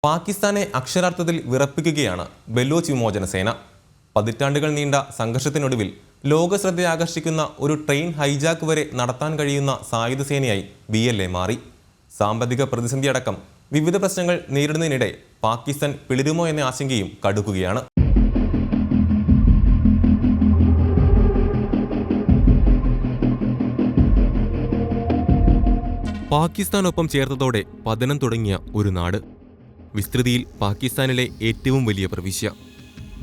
പാകിസ്ഥാനെ അക്ഷരാർത്ഥത്തിൽ വിറപ്പിക്കുകയാണ് ബലൂച്ച് വിമോചന സേന. പതിറ്റാണ്ടുകൾ നീണ്ട സംഘർഷത്തിനൊടുവിൽ ലോകശ്രദ്ധയാകർഷിക്കുന്ന ഒരു ട്രെയിൻ ഹൈജാക്ക് വരെ നടത്താൻ കഴിയുന്ന സായുധ സേനയായി BLA മാറി. സാമ്പത്തിക പ്രതിസന്ധി അടക്കം വിവിധ പ്രശ്നങ്ങൾ നേരിടുന്നതിനിടെ പാകിസ്ഥാൻ പിളരുമോ എന്ന ആശങ്കയും കടുക്കുകയാണ്. പാകിസ്ഥാനൊപ്പം ചേർത്തതോടെ പതനം തുടങ്ങിയ ഒരു നാട്. വിസ്തൃതിയിൽ പാകിസ്ഥാനിലെ ഏറ്റവും വലിയ പ്രവിശ്യ.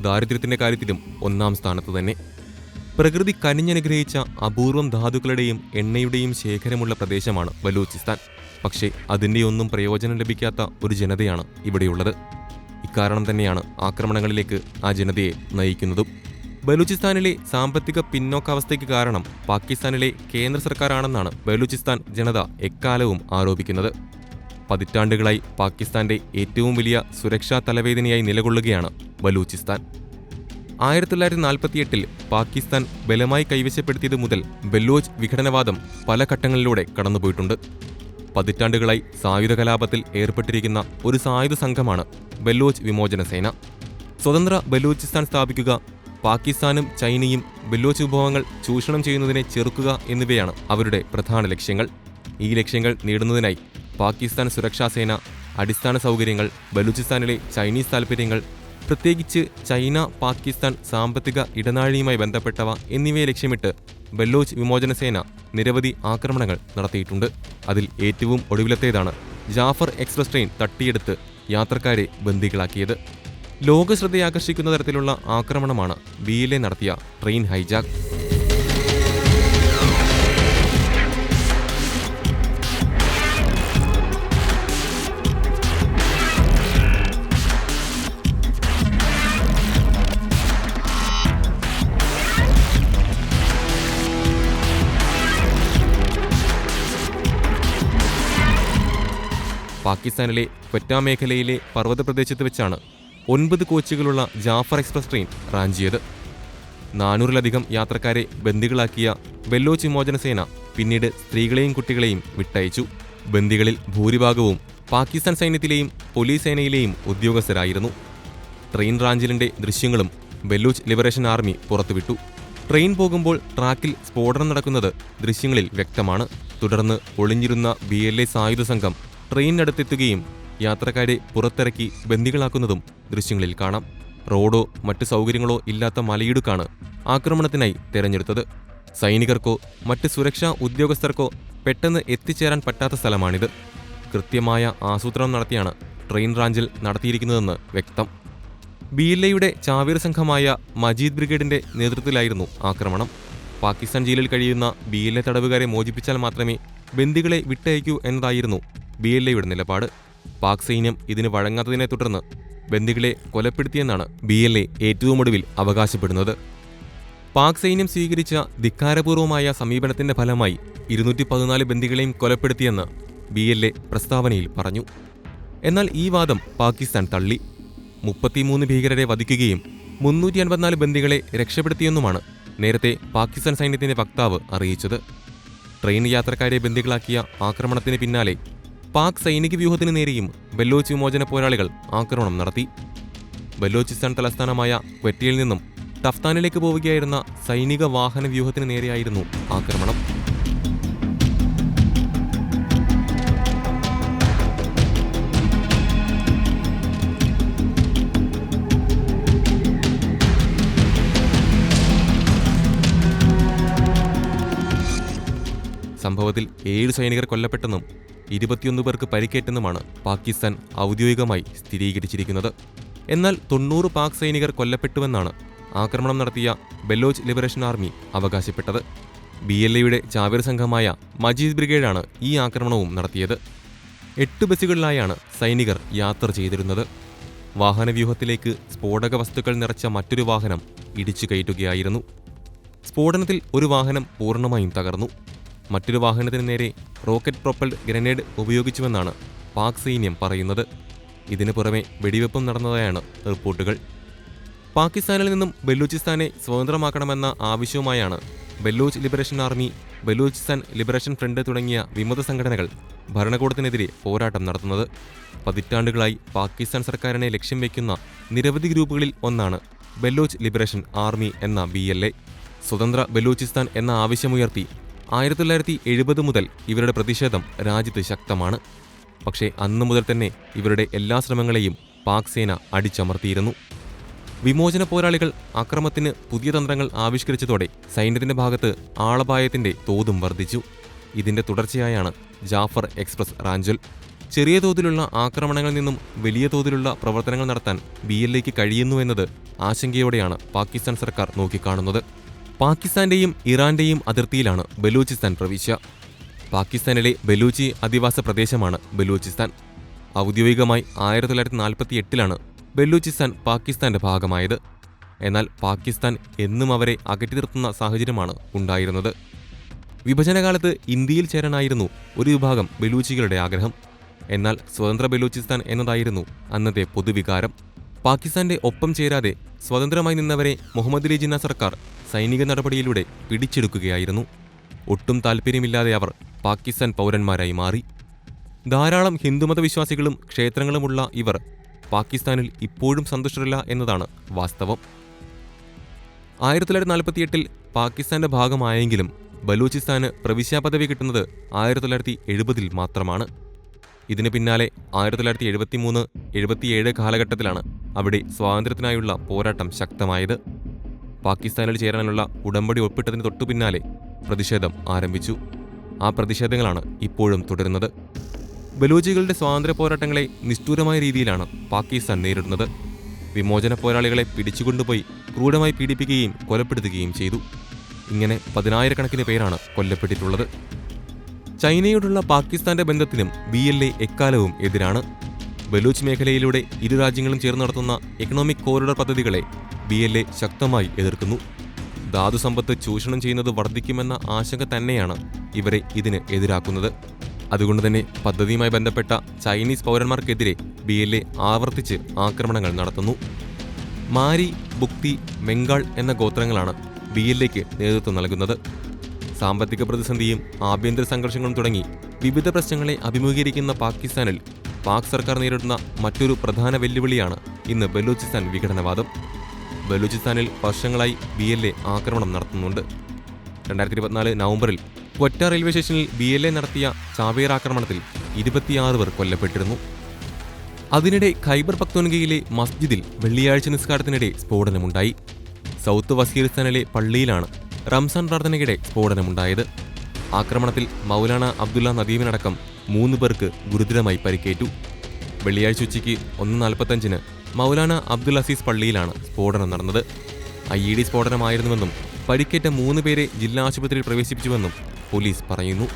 ദാരിദ്ര്യത്തിന്റെ കാര്യത്തിലും ഒന്നാം സ്ഥാനത്ത് തന്നെ. പ്രകൃതി കനിഞ്ഞനുഗ്രഹിച്ച അപൂർവം ധാതുക്കളുടെയും എണ്ണയുടെയും ശേഖരമുള്ള പ്രദേശമാണ് ബലൂചിസ്ഥാൻ. പക്ഷേ അതിൻ്റെയൊന്നും പ്രയോജനം ലഭിക്കാത്ത ഒരു ജനതയാണ് ഇവിടെയുള്ളത്. ഇക്കാരണം തന്നെയാണ് ആക്രമണങ്ങളിലേക്ക് ആ ജനതയെ നയിക്കുന്നതും. ബലൂചിസ്ഥാനിലെ സാമ്പത്തിക പിന്നോക്കാവസ്ഥയ്ക്ക് കാരണം പാകിസ്ഥാനിലെ കേന്ദ്ര സർക്കാരാണെന്നാണ് ബലൂചിസ്ഥാൻ ജനത എക്കാലവും ആരോപിക്കുന്നത്. പതിറ്റാണ്ടുകളായി പാകിസ്ഥാന്റെ ഏറ്റവും വലിയ സുരക്ഷാ തലവേദനയായി നിലകൊള്ളുകയാണ് ബലൂചിസ്ഥാൻ. 1948-ൽ പാകിസ്ഥാൻ ബലമായി കൈവശപ്പെടുത്തിയത് മുതൽ ബലോച്ച് വിഘടനവാദം പല ഘട്ടങ്ങളിലൂടെ കടന്നുപോയിട്ടുണ്ട്. പതിറ്റാണ്ടുകളായി സായുധ കലാപത്തിൽ ഏർപ്പെട്ടിരിക്കുന്ന ഒരു സായുധ സംഘമാണ് ബലോച്ച് വിമോചന സേന. സ്വതന്ത്ര ബലൂചിസ്ഥാൻ സ്ഥാപിക്കുക, പാകിസ്ഥാനും ചൈനയും ബലോച്ച് വിഭവങ്ങൾ ചൂഷണം ചെയ്യുന്നതിനെ ചെറുക്കുക എന്നിവയാണ് അവരുടെ പ്രധാന ലക്ഷ്യങ്ങൾ. ഈ ലക്ഷ്യങ്ങൾ നേടുന്നതിനായി പാകിസ്ഥാൻ സുരക്ഷാ സേന, അടിസ്ഥാന സൗകര്യങ്ങൾ, ബലൂചിസ്ഥാനിലെ ചൈനീസ് താൽപ്പര്യങ്ങൾ, പ്രത്യേകിച്ച് ചൈന പാകിസ്ഥാൻ സാമ്പത്തിക ഇടനാഴിയുമായി ബന്ധപ്പെട്ടവ എന്നിവയെ ലക്ഷ്യമിട്ട് ബലോച്ച് വിമോചന സേന നിരവധി ആക്രമണങ്ങൾ നടത്തിയിട്ടുണ്ട്. അതിൽ ഏറ്റവും ഒടുവിലത്തേതാണ് ജാഫർ എക്സ്പ്രസ് ട്രെയിൻ തട്ടിയെടുത്ത് യാത്രക്കാരെ ബന്ദികളാക്കിയത്. ലോകശ്രദ്ധയാകർഷിക്കുന്ന തരത്തിലുള്ള ആക്രമണമാണ് BLA നടത്തിയ ട്രെയിൻ ഹൈജാക്ക്. പാകിസ്ഥാനിലെ ക്വറ്റ മേഖലയിലെ പർവ്വത പ്രദേശത്ത് വെച്ചാണ് 9 കോച്ചുകളുള്ള ജാഫർ എക്സ്പ്രസ് ട്രെയിൻ റാഞ്ചിയത്. 400-ലധികം യാത്രക്കാരെ ബന്ദികളാക്കിയ ബലോച്ച് വിമോചന സേന പിന്നീട് സ്ത്രീകളെയും കുട്ടികളെയും വിട്ടയച്ചു. ബന്ദികളിൽ ഭൂരിഭാഗവും പാകിസ്ഥാൻ സൈന്യത്തിലെയും പോലീസ് സേനയിലെയും ഉദ്യോഗസ്ഥരായിരുന്നു. ട്രെയിൻ റാഞ്ചലിന്റെ ദൃശ്യങ്ങളും ബലൂച്ച് ലിബറേഷൻ ആർമി പുറത്തുവിട്ടു. ട്രെയിൻ പോകുമ്പോൾ ട്രാക്കിൽ സ്ഫോടനം നടക്കുന്നത് ദൃശ്യങ്ങളിൽ വ്യക്തമാണ്. തുടർന്ന് ഒളിഞ്ഞിരുന്ന BLA സായുധ സംഘം ട്രെയിനിനടുത്തെത്തുകയും യാത്രക്കാരെ പുറത്തിറക്കി ബന്ദികളാക്കുന്നതും ദൃശ്യങ്ങളിൽ കാണാം. റോഡോ മറ്റ് സൗകര്യങ്ങളോ ഇല്ലാത്ത മലയിടുക്കാണ് ആക്രമണത്തിനായി തെരഞ്ഞെടുത്തത്. സൈനികർക്കോ മറ്റ് സുരക്ഷാ ഉദ്യോഗസ്ഥർക്കോ പെട്ടെന്ന് എത്തിച്ചേരാൻ പറ്റാത്ത സ്ഥലമാണിത്. കൃത്യമായ ആസൂത്രണം നടത്തിയാണ് ട്രെയിൻ റാഞ്ചൽ നടത്തിയിരിക്കുന്നതെന്ന് വ്യക്തം. BLAയുടെ ചാവേർ സംഘമായ മജീദ് ബ്രിഗേഡിന്റെ നേതൃത്വത്തിലായിരുന്നു ആക്രമണം. പാകിസ്ഥാൻ ജയിലിൽ കഴിയുന്ന BLA തടവുകാരെ മോചിപ്പിച്ചാൽ മാത്രമേ ബന്ദികളെ വിട്ടയക്കൂ എന്നതായിരുന്നു BLAയുടെ നിലപാട്. പാക് സൈന്യം ഇതിന് വഴങ്ങാത്തതിനെ തുടർന്ന് ബന്ദികളെ കൊലപ്പെടുത്തിയെന്നാണ് BLA ഏറ്റവും ഒടുവിൽ അവകാശപ്പെടുന്നത്. പാക് സൈന്യം സ്വീകരിച്ച ധിക്കാരപൂർവമായ സമീപനത്തിന്റെ ഫലമായി 214 ബന്ദികളെയും കൊലപ്പെടുത്തിയെന്ന് BLA പ്രസ്താവനയിൽ പറഞ്ഞു. എന്നാൽ ഈ വാദം പാകിസ്ഥാൻ തള്ളി. 33 ഭീകരരെ വധിക്കുകയും 354 ബന്ദികളെ രക്ഷപ്പെടുത്തിയെന്നുമാണ് നേരത്തെ പാകിസ്ഥാൻ സൈന്യത്തിന്റെ വക്താവ് അറിയിച്ചത്. ട്രെയിൻ യാത്രക്കാരെ ബന്ദികളാക്കിയ ആക്രമണത്തിന് പിന്നാലെ പാക് സൈനിക വ്യൂഹത്തിന് നേരെയും ബലോച്ച് വിമോചന പോരാളികൾ ആക്രമണം നടത്തി. ബലോചിസ്ഥാൻ തലസ്ഥാനമായ ക്വറ്റയിൽ നിന്നും ടഫ്താനിലേക്ക് പോവുകയായിരുന്ന സൈനിക വാഹന വ്യൂഹത്തിന് നേരെയായിരുന്നു ആക്രമണം. സംഭവത്തിൽ 7 സൈനികർ കൊല്ലപ്പെട്ടെന്നും 21 പേർക്ക് പരിക്കേറ്റെന്നുമാണ് പാകിസ്ഥാൻ ഔദ്യോഗികമായി സ്ഥിരീകരിച്ചിരിക്കുന്നത്. എന്നാൽ 90 പാക് സൈനികർ കൊല്ലപ്പെട്ടുവെന്നാണ് ആക്രമണം നടത്തിയ ബലോച്ച് ലിബറേഷൻ ആർമി അവകാശപ്പെട്ടത്. BLAയുടെ ചാവേർ സംഘമായ മജീദ് ബ്രിഗേഡാണ് ഈ ആക്രമണവും നടത്തിയത്. 8 ബസ്സുകളിലായാണ് സൈനികർ യാത്ര ചെയ്തിരുന്നത്. വാഹനവ്യൂഹത്തിലേക്ക് സ്ഫോടക വസ്തുക്കൾ നിറച്ച മറ്റൊരു വാഹനം ഇടിച്ചു കയറ്റുകയായിരുന്നു. സ്ഫോടനത്തിൽ ഒരു വാഹനം പൂർണ്ണമായും തകർന്നു. മറ്റൊരു വാഹനത്തിന് നേരെ റോക്കറ്റ് പ്രൊപ്പൽഡ് ഗ്രനേഡ് ഉപയോഗിച്ചുവെന്നാണ് പാക് സൈന്യം പറയുന്നത്. ഇതിനു പുറമെ വെടിവെപ്പും നടന്നതായാണ് റിപ്പോർട്ടുകൾ. പാകിസ്ഥാനിൽ നിന്നും ബലൂചിസ്ഥാനെ സ്വതന്ത്രമാക്കണമെന്ന ആവശ്യവുമായാണ് Baloch liberation army, Balochistan liberation front തുടങ്ങിയ വിമത സംഘടനകൾ ഭരണകൂടത്തിനെതിരെ പോരാട്ടം നടത്തുന്നത്. പതിറ്റാണ്ടുകളായി പാകിസ്ഥാൻ സർക്കാരിനെ ലക്ഷ്യം വയ്ക്കുന്ന നിരവധി ഗ്രൂപ്പുകളിൽ ഒന്നാണ് ബെലോച്ച് ലിബറേഷൻ ആർമി എന്ന BLA. സ്വതന്ത്ര ബലൂചിസ്ഥാൻ എന്ന ആവശ്യമുയർത്തി 1970 മുതൽ ഇവരുടെ പ്രതിഷേധം രാജ്യത്ത് ശക്തമാണ്. പക്ഷേ അന്നു മുതൽ തന്നെ ഇവരുടെ എല്ലാ ശ്രമങ്ങളെയും പാക് സേന അടിച്ചമർത്തിയിരുന്നു. വിമോചന പോരാളികൾ അക്രമത്തിന് പുതിയ തന്ത്രങ്ങൾ ആവിഷ്കരിച്ചതോടെ സൈന്യത്തിന്റെ ഭാഗത്ത് ആളപായത്തിന്റെ തോതും വർദ്ധിച്ചു. ഇതിന്റെ തുടർച്ചയായാണ് ജാഫർ എക്സ്പ്രസ് റാഞ്ചൽ. ചെറിയ തോതിലുള്ള ആക്രമണങ്ങളിൽ നിന്നും വലിയ തോതിലുള്ള പ്രവർത്തനങ്ങൾ നടത്താൻ BLAക്ക് കഴിയുന്നുവെന്നത് ആശങ്കയോടെയാണ് പാകിസ്ഥാൻ സർക്കാർ നോക്കിക്കാണുന്നത്. പാകിസ്ഥാന്റെയും ഇറാന്റെയും അതിർത്തിയിലാണ് ബലൂചിസ്ഥാൻ പ്രവിശ്യ. പാകിസ്ഥാനിലെ ബലൂച്ചി അധിവാസ പ്രദേശമാണ് ബലൂചിസ്ഥാൻ. ഔദ്യോഗികമായി 1948 ബലൂചിസ്ഥാൻ പാകിസ്ഥാന്റെ ഭാഗമായത്. എന്നാൽ പാകിസ്ഥാൻ എന്നും അവരെ അകറ്റി നിർത്തുന്ന സാഹചര്യമാണ് ഉണ്ടായിരുന്നത്. വിഭജനകാലത്ത് ഇന്ത്യയിൽ ചേരാനായിരുന്നു ഒരു വിഭാഗം ബലൂച്ചികളുടെ ആഗ്രഹം. എന്നാൽ സ്വതന്ത്ര ബലൂചിസ്ഥാൻ എന്നതായിരുന്നു അന്നത്തെ പൊതുവികാരം. പാകിസ്ഥാന്റെ ഒപ്പം ചേരാതെ സ്വതന്ത്രമായി നിന്നവരെ മുഹമ്മദ് അലി ജിന്ന സർക്കാർ സൈനിക നടപടിയിലൂടെ പിടിച്ചെടുക്കുകയായിരുന്നു. ഒട്ടും താൽപ്പര്യമില്ലാതെ അവർ പാകിസ്ഥാൻ പൗരന്മാരായി മാറി. ധാരാളം ഹിന്ദുമത വിശ്വാസികളും ക്ഷേത്രങ്ങളുമുള്ള ഇവർ പാകിസ്ഥാനിൽ ഇപ്പോഴും സന്തുഷ്ടരല്ല എന്നതാണ് വാസ്തവം. 1948 പാകിസ്ഥാന്റെ ഭാഗമായെങ്കിലും ബലൂചിസ്ഥാന് പ്രവിശ്യാ പദവി കിട്ടുന്നത് 1970 മാത്രമാണ്. ഇതിന് പിന്നാലെ 1973-77 കാലഘട്ടത്തിലാണ് അവിടെ സ്വാതന്ത്ര്യത്തിനായുള്ള പോരാട്ടം ശക്തമായത്. പാകിസ്ഥാനിൽ ചേരാനുള്ള ഉടമ്പടി ഒപ്പിട്ടതിന് തൊട്ടുപിന്നാലെ പ്രതിഷേധം ആരംഭിച്ചു. ആ പ്രതിഷേധങ്ങളാണ് ഇപ്പോഴും തുടരുന്നത്. ബലൂചികളുടെ സ്വാതന്ത്ര്യ പോരാട്ടങ്ങളെ നിഷ്ഠൂരമായ രീതിയിലാണ് പാകിസ്ഥാൻ നേരിടുന്നത്. വിമോചന പോരാളികളെ പിടിച്ചുകൊണ്ടുപോയി ക്രൂരമായി പീഡിപ്പിക്കുകയും കൊലപ്പെടുത്തുകയും ചെയ്തു. ഇങ്ങനെ 10,000 പേരാണ് കൊല്ലപ്പെട്ടിട്ടുള്ളത്. ചൈനയോടുള്ള പാകിസ്ഥാന്റെ ബന്ധത്തിനും BLA എക്കാലവും എതിരാണ്. ബലൂച്ച് മേഖലയിലൂടെ ഇരു രാജ്യങ്ങളും ചേർന്ന് നടത്തുന്ന എക്കണോമിക് കോറിഡോർ പദ്ധതികളെ BLA ശക്തമായി എതിർക്കുന്നു. ധാതുസമ്പത്ത് ചൂഷണം ചെയ്യുന്നത് വർദ്ധിക്കുമെന്ന ആശങ്ക തന്നെയാണ് ഇവരെ ഇതിന് എതിരാക്കുന്നത്. അതുകൊണ്ട് തന്നെ പദ്ധതിയുമായി ബന്ധപ്പെട്ട ചൈനീസ് പൗരന്മാർക്കെതിരെ BLA ആവർത്തിച്ച് ആക്രമണങ്ങൾ നടത്തുന്നു. മാരി, ബുക്തി, ബംഗാൾ എന്ന ഗോത്രങ്ങളാണ് BLAക്ക് നേതൃത്വം നൽകുന്നത്. സാമ്പത്തിക പ്രതിസന്ധിയും ആഭ്യന്തര സംഘർഷങ്ങളും തുടങ്ങി വിവിധ പ്രശ്നങ്ങളെ അഭിമുഖീകരിക്കുന്ന പാകിസ്ഥാനിൽ പാക് സർക്കാർ നേരിടുന്ന മറ്റൊരു പ്രധാന വെല്ലുവിളിയാണ് ഇന്ന് ബലൂചിസ്ഥാൻ വിഘടനവാദം. ബലൂചിസ്ഥാനിൽ വർഷങ്ങളായി BLA ആക്രമണം നടത്തുന്നുണ്ട്. 2024 നവംബറിൽ ക്വറ്റ റെയിൽവേ സ്റ്റേഷനിൽ BLA നടത്തിയ ചാവേർ ആക്രമണത്തിൽ 26 പേർ കൊല്ലപ്പെട്ടിരുന്നു. അതിനിടെ ഖൈബർ പക്തൂൺഖയിലെ മസ്ജിദിൽ വെള്ളിയാഴ്ച നിസ്കാരത്തിനിടെ സ്ഫോടനമുണ്ടായി. സൗത്ത് വസീറിസ്ഥാനിലെ പള്ളിയിലാണ് റംസാൻ പ്രാർത്ഥനയ്ക്കിടെ സ്ഫോടനമുണ്ടായത്. ആക്രമണത്തിൽ മൗലാന അബ്ദുള്ള നദീമിനടക്കം 3 പേർക്ക് ഗുരുതരമായി പരിക്കേറ്റു. വെള്ളിയാഴ്ച ഉച്ചയ്ക്ക് 1:45 മൗലാന അബ്ദുൽ അസീസ് പള്ളിയിലാണ് സ്ഫോടനം നടന്നത്. IED സ്ഫോടനമായിരുന്നുവെന്നും പരിക്കേറ്റ 3 പേരെ ജില്ലാ ആശുപത്രിയിൽ പ്രവേശിപ്പിച്ചുവെന്നും പോലീസ് പറയുന്നു.